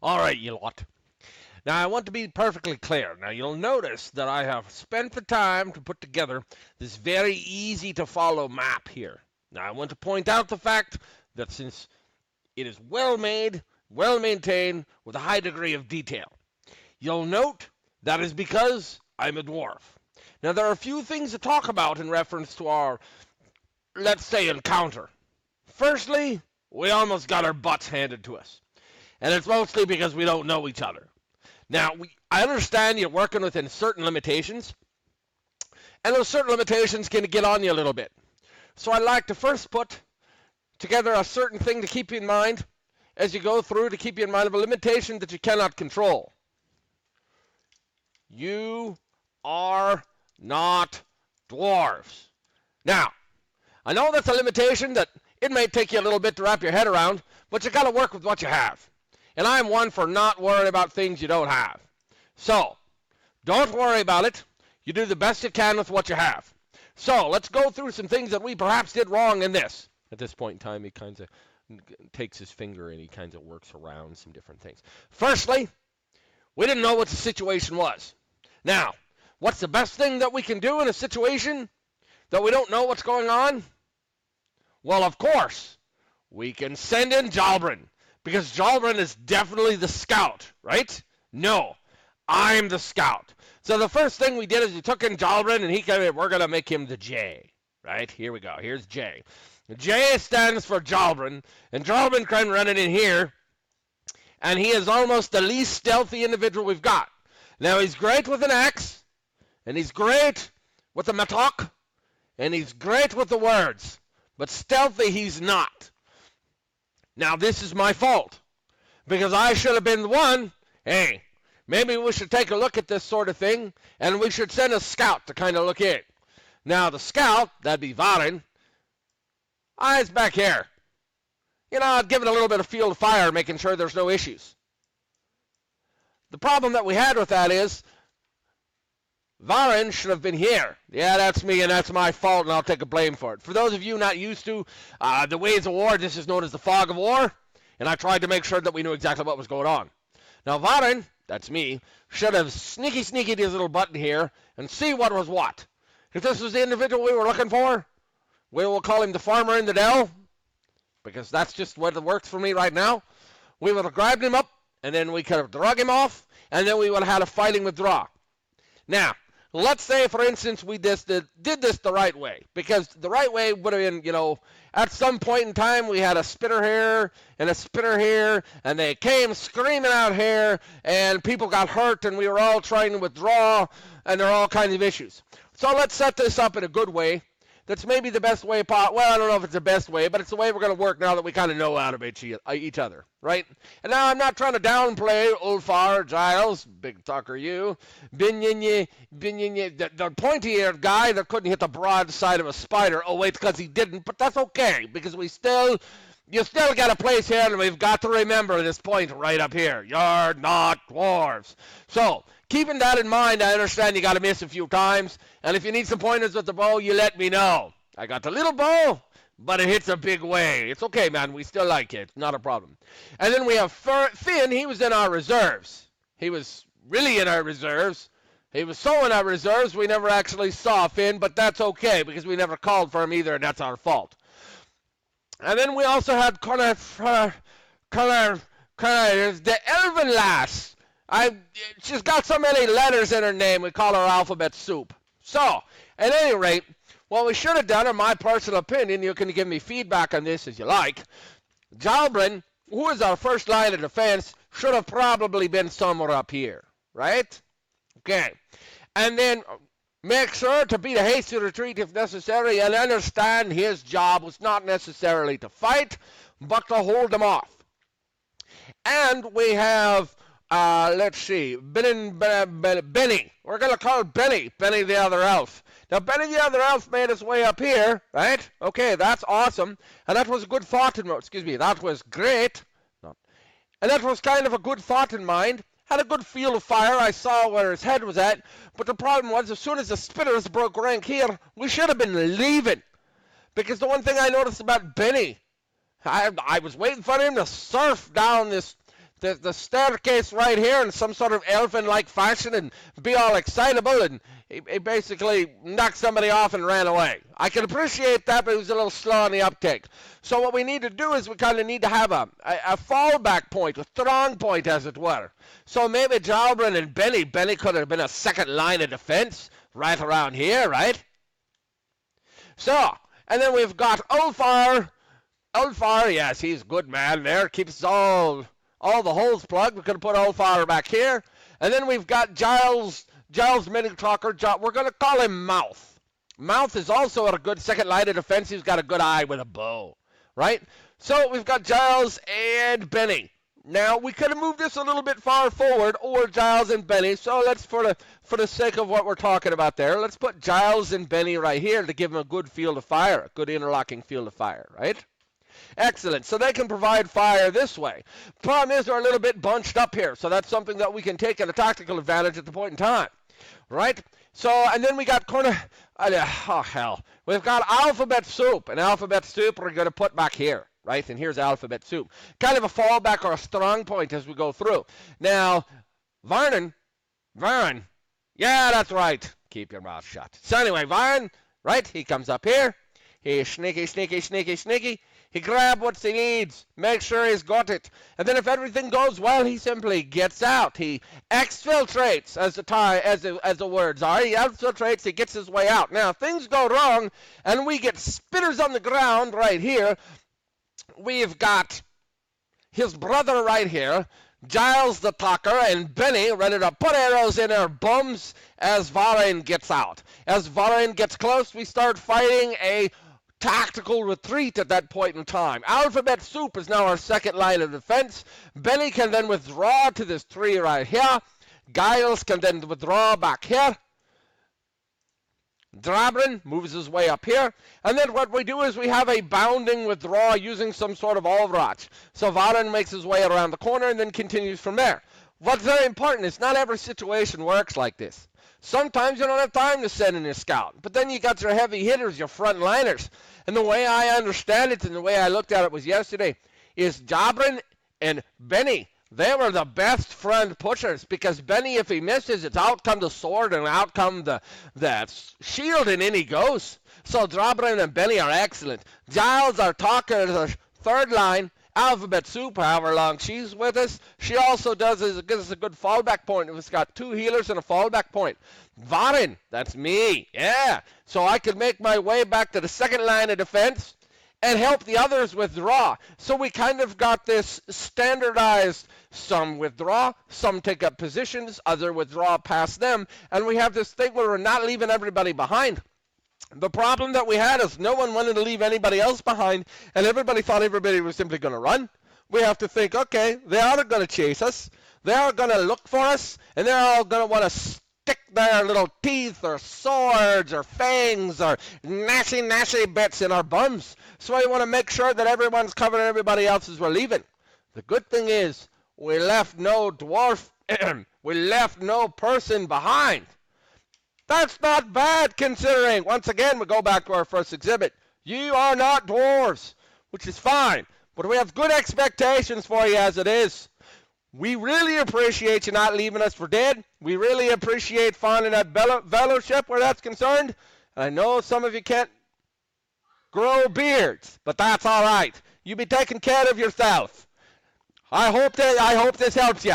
All right, you lot. Now, I want to be perfectly clear. Now, you'll notice that I have spent the time to put together this very easy to follow map here. Now, I want to point out the fact that since it is well made, well maintained, with a high degree of detail, you'll note that is because I'm a dwarf. Now, there are a few things to talk about in reference to our, let's say, encounter. Firstly, we almost got our butts handed to us. And it's mostly because we don't know each other. Now, I understand you're working within certain limitations, and those certain limitations can get on you a little bit. So I'd like to first put together a certain thing to keep you in mind as you go through, to keep you in mind of a limitation that you cannot control. You are not dwarves. Now, I know that's a limitation that it may take you a little bit to wrap your head around, but you got to work with what you have. And I'm one for not worrying about things you don't have. So, don't worry about it. You do the best you can with what you have. So, let's go through some things that we perhaps did wrong in this. At this point in time, he kind of takes his finger and he kind of works around some different things. Firstly, we didn't know what the situation was. Now, what's the best thing that we can do in a situation that we don't know what's going on? Well, of course, we can send in Dwarven. Because Dwarven is definitely the scout, right? No, I'm the scout. So the first thing we did is we took in Dwarven, and we're going to make him the J, right? Here we go. Here's J. J stands for Dwarven, and Dwarven can run it in here, and he is almost the least stealthy individual we've got. Now, he's great with an axe, and he's great with the mattock, and he's great with the words, but stealthy he's not. Now, this is my fault, because I should have been the one, hey, maybe we should take a look at this sort of thing, and we should send a scout to kind of look in. Now, the scout, that'd be Varin, eyes back here. You know, I'd give it a little bit of field of fire, making sure there's no issues. The problem that we had with that is, Varin should have been here. Yeah, that's me, and that's my fault, and I'll take a blame for it. For those of you not used to the ways of war, this is known as the fog of war, and I tried to make sure that we knew exactly what was going on. Now, Varin, that's me, should have sneaky his little button here and see what was what. If this was the individual we were looking for, we will call him the farmer in the dell, because that's just what works for me right now. We would have grabbed him up, and then we could have drug him off, and then we would have had a fighting withdraw. Now, let's say, for instance, we did this the right way, because the right way would have been, you know, at some point in time we had a spitter here and a spitter here, and they came screaming out here, and people got hurt, and we were all trying to withdraw, and there are all kinds of issues. So let's set this up in a good way. That's maybe the best way. Well, I don't know if it's the best way, but it's the way we're going to work now that we kind of know out of each other, right? And now I'm not trying to downplay Ulfar, Giles, Big Tucker, you, Binyenye, the pointy-eared guy that couldn't hit the broad side of a spider. Oh, wait, because he didn't, but that's okay, because you still got a place here, and we've got to remember this point right up here. You're not dwarves. So, keeping that in mind, I understand you got to miss a few times, and if you need some pointers with the bow, you let me know. I got the little bow, but it hits a big way. It's okay, man. We still like it. Not a problem. And then we have Finn. He was in our reserves. He was really in our reserves. He was so in our reserves, we never actually saw Finn, but that's okay, because we never called for him either, and that's our fault. And then we also had the elven lass. She's got so many letters in her name, we call her alphabet soup. So, at any rate, what we should have done, in my personal opinion, you can give me feedback on this as you like, Dwarven, who is our first line of defense, should have probably been somewhere up here, right? Okay. And then make sure to beat a hasty retreat if necessary, and understand his job was not necessarily to fight, but to hold them off. And we have, let's see, Benny. We're going to call Benny the other elf. Now, Benny the other elf made his way up here, right? Okay, that's awesome. And that was a good thought that was great. And that was kind of a good thought in mind. Had a good field of fire. I saw where his head was at. But the problem was, as soon as the spitters broke rank here, we should have been leaving. Because the one thing I noticed about Benny, I was waiting for him to surf down this the staircase right here in some sort of elfin-like fashion and be all excitable, and he basically knocked somebody off and ran away. I can appreciate that, but he was a little slow on the uptake. So what we need to do is we kind of need to have a fallback point, a strong point, as it were. So maybe Dwarven and Benny could have been a second line of defense right around here, right? So, and then we've got Ulfar. Ulfar, yes, he's a good man there. Keeps all the holes plugged. We could have put Ulfar back here. And then we've got Giles Mini-Talker. We're going to call him Mouth. Mouth is also a good second line of defense. He's got a good eye with a bow, right? So we've got Giles and Benny. Now, we could have moved this a little bit far forward, or Giles and Benny. So let's, for the sake of what we're talking about there, let's put Giles and Benny right here to give them a good field of fire, a good interlocking field of fire, right? Excellent. So they can provide fire this way. Problem is they're a little bit bunched up here, so that's something that we can take at a tactical advantage at the point in time, right? So, and then we got we've got Alphabet Soup, and Alphabet Soup we're going to put back here, right? And here's Alphabet Soup. Kind of a fallback or a strong point as we go through. Now, Varn, yeah, that's right. Keep your mouth shut. So anyway, Varn, right? He comes up here. He's sneaky. He grabs what he needs, make sure he's got it. And then if everything goes well, he simply gets out. He exfiltrates, as the words are. He exfiltrates, he gets his way out. Now, if things go wrong, and we get spitters on the ground right here, we've got his brother right here, Giles the Talker, and Benny ready to put arrows in their bums as Varyn gets out. As Varyn gets close, we start fighting a tactical retreat at that point in time. Alphabet Soup is now our second line of defense. Benny can then withdraw to this tree right here. Giles can then withdraw back here. Dwarven moves his way up here. And then what we do is we have a bounding withdraw using some sort of Olvrach. So Varyn makes his way around the corner and then continues from there. What's very important is not every situation works like this. Sometimes you don't have time to send in a scout. But then you got your heavy hitters, your frontliners. And the way I understand it and the way I looked at it was yesterday is Dwarven and Benny. They were the best front pushers because Benny, if he misses, it's out come the sword and out come the shield and in he goes. So Dwarven and Benny are excellent. Giles, our talker, is our third line. Alphabet Soup, however long she's with us, she also gives us a good fallback point. It's got two healers and a fallback point. Varyn, that's me, yeah. So I could make my way back to the second line of defense and help the others withdraw. So we kind of got this standardized, some withdraw, some take up positions, other withdraw past them, and we have this thing where we're not leaving everybody behind. The problem that we had is no one wanted to leave anybody else behind, and everybody thought everybody was simply going to run. We have to think, okay, they are going to chase us, they are going to look for us, and they're all going to want to stick their little teeth or swords or fangs or nasty bits in our bums. So we want to make sure that everyone's covered and everybody else as we're leaving. The good thing is we left no dwarf, we left no person behind. That's not bad considering, once again, we go back to our first exhibit. You are not dwarves, which is fine, but we have good expectations for you as it is. We really appreciate you not leaving us for dead. We really appreciate finding that fellowship where that's concerned. I know some of you can't grow beards, but that's all right. You be taking care of yourself. I hope this helps you.